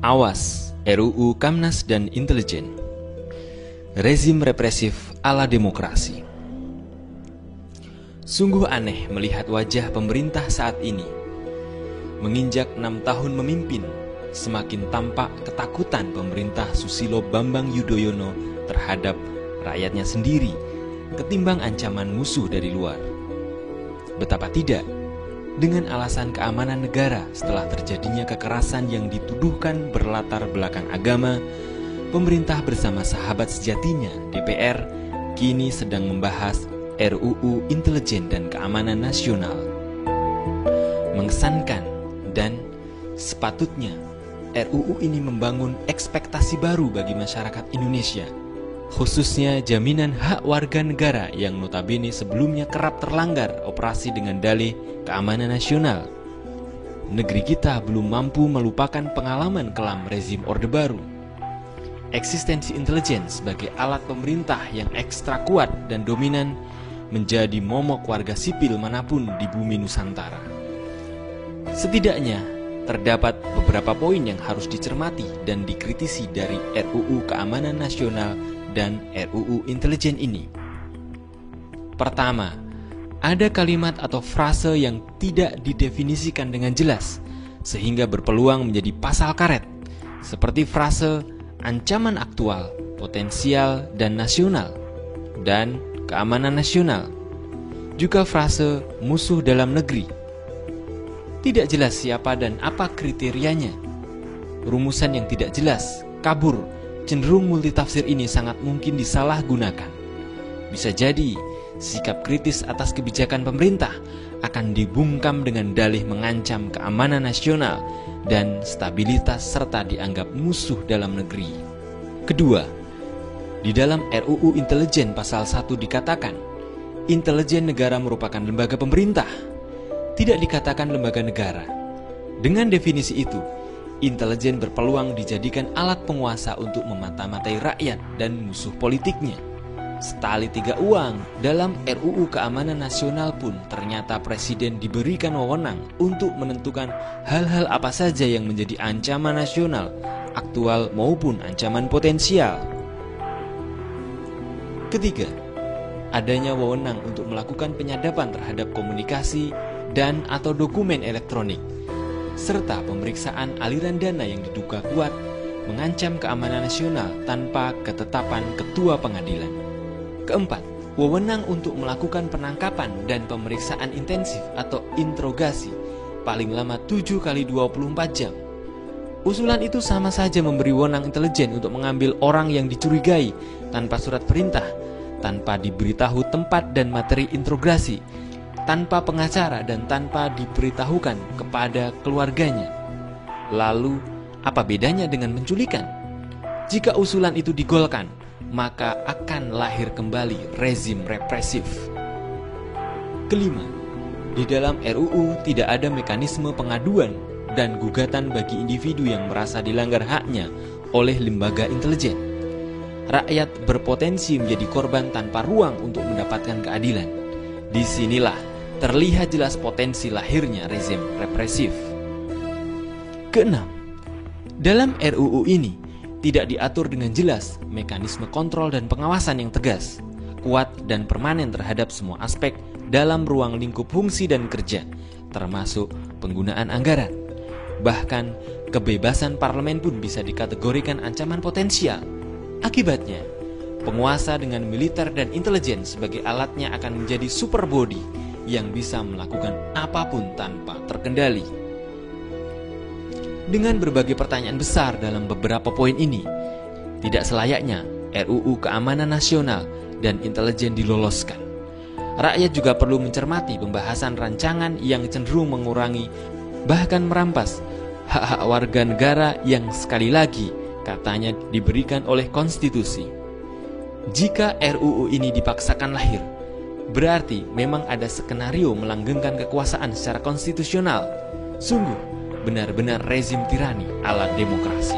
Awas, RUU Kamnas dan Intelijen. Rezim represif ala demokrasi. Sungguh aneh melihat wajah pemerintah saat ini. Menginjak 6 tahun memimpin, semakin tampak ketakutan pemerintah Susilo Bambang Yudhoyono terhadap rakyatnya sendiri ketimbang ancaman musuh dari luar. Betapa tidak, dengan alasan keamanan negara setelah terjadinya kekerasan yang dituduhkan berlatar belakang agama, pemerintah bersama sahabat sejatinya DPR kini sedang membahas RUU Intelijen dan Keamanan Nasional. Mengesankan dan sepatutnya RUU ini membangun ekspektasi baru bagi masyarakat Indonesia, khususnya jaminan hak warga negara yang notabene sebelumnya kerap terlanggar operasi dengan dalih keamanan nasional. Negeri kita belum mampu melupakan pengalaman kelam rezim Orde Baru. Eksistensi intelijen sebagai alat pemerintah yang ekstra kuat dan dominan menjadi momok warga sipil manapun di bumi Nusantara. Setidaknya terdapat beberapa poin yang harus dicermati dan dikritisi dari RUU Keamanan Nasional dan RUU Intelijen ini. Pertama, ada kalimat atau frase yang tidak didefinisikan dengan jelas sehingga berpeluang menjadi pasal karet, seperti frase ancaman aktual, potensial, dan nasional, dan keamanan nasional. Juga frase musuh dalam negeri. Tidak jelas siapa dan apa kriterianya. Rumusan yang tidak jelas, kabur, cenderung multitafsir ini sangat mungkin disalahgunakan. Bisa jadi sikap kritis atas kebijakan pemerintah akan dibungkam dengan dalih mengancam keamanan nasional dan stabilitas serta dianggap musuh dalam negeri. Kedua, di dalam RUU Intelijen pasal 1 dikatakan, intelijen negara merupakan lembaga pemerintah, tidak dikatakan lembaga negara. Dengan definisi itu, intelijen berpeluang dijadikan alat penguasa untuk memata-matai rakyat dan musuh politiknya. Setali tiga uang, dalam RUU Keamanan Nasional pun ternyata Presiden diberikan wewenang untuk menentukan hal-hal apa saja yang menjadi ancaman nasional, aktual maupun ancaman potensial. Ketiga, adanya wewenang untuk melakukan penyadapan terhadap komunikasi dan atau dokumen elektronik, serta pemeriksaan aliran dana yang diduga kuat mengancam keamanan nasional tanpa ketetapan ketua pengadilan. Keempat, wewenang untuk melakukan penangkapan dan pemeriksaan intensif atau interogasi paling lama 7 kali 24 jam. Usulan itu sama saja memberi wewenang intelijen untuk mengambil orang yang dicurigai tanpa surat perintah, tanpa diberitahu tempat dan materi interogasi, tanpa pengacara dan tanpa diberitahukan kepada keluarganya. Lalu, apa bedanya dengan penculikan? Jika usulan itu digolkan, maka akan lahir kembali rezim represif. Kelima, di dalam RUU tidak ada mekanisme pengaduan dan gugatan bagi individu yang merasa dilanggar haknya oleh lembaga intelijen. Rakyat berpotensi menjadi korban tanpa ruang untuk mendapatkan keadilan. Disinilah terlihat jelas potensi lahirnya rezim represif. Keenam, dalam RUU ini tidak diatur dengan jelas mekanisme kontrol dan pengawasan yang tegas, kuat dan permanen terhadap semua aspek dalam ruang lingkup fungsi dan kerja, termasuk penggunaan anggaran. Bahkan, kebebasan parlemen pun bisa dikategorikan ancaman potensial. Akibatnya, penguasa dengan militer dan intelijen sebagai alatnya akan menjadi super body yang bisa melakukan apapun tanpa terkendali. Dengan berbagai pertanyaan besar dalam beberapa poin ini, tidak selayaknya RUU Keamanan Nasional dan Intelijen diloloskan. Rakyat juga perlu mencermati pembahasan rancangan yang cenderung mengurangi, bahkan merampas, hak-hak warga negara yang sekali lagi katanya diberikan oleh konstitusi. Jika RUU ini dipaksakan lahir, berarti memang ada skenario melanggengkan kekuasaan secara konstitusional. Sungguh benar-benar rezim tirani ala demokrasi.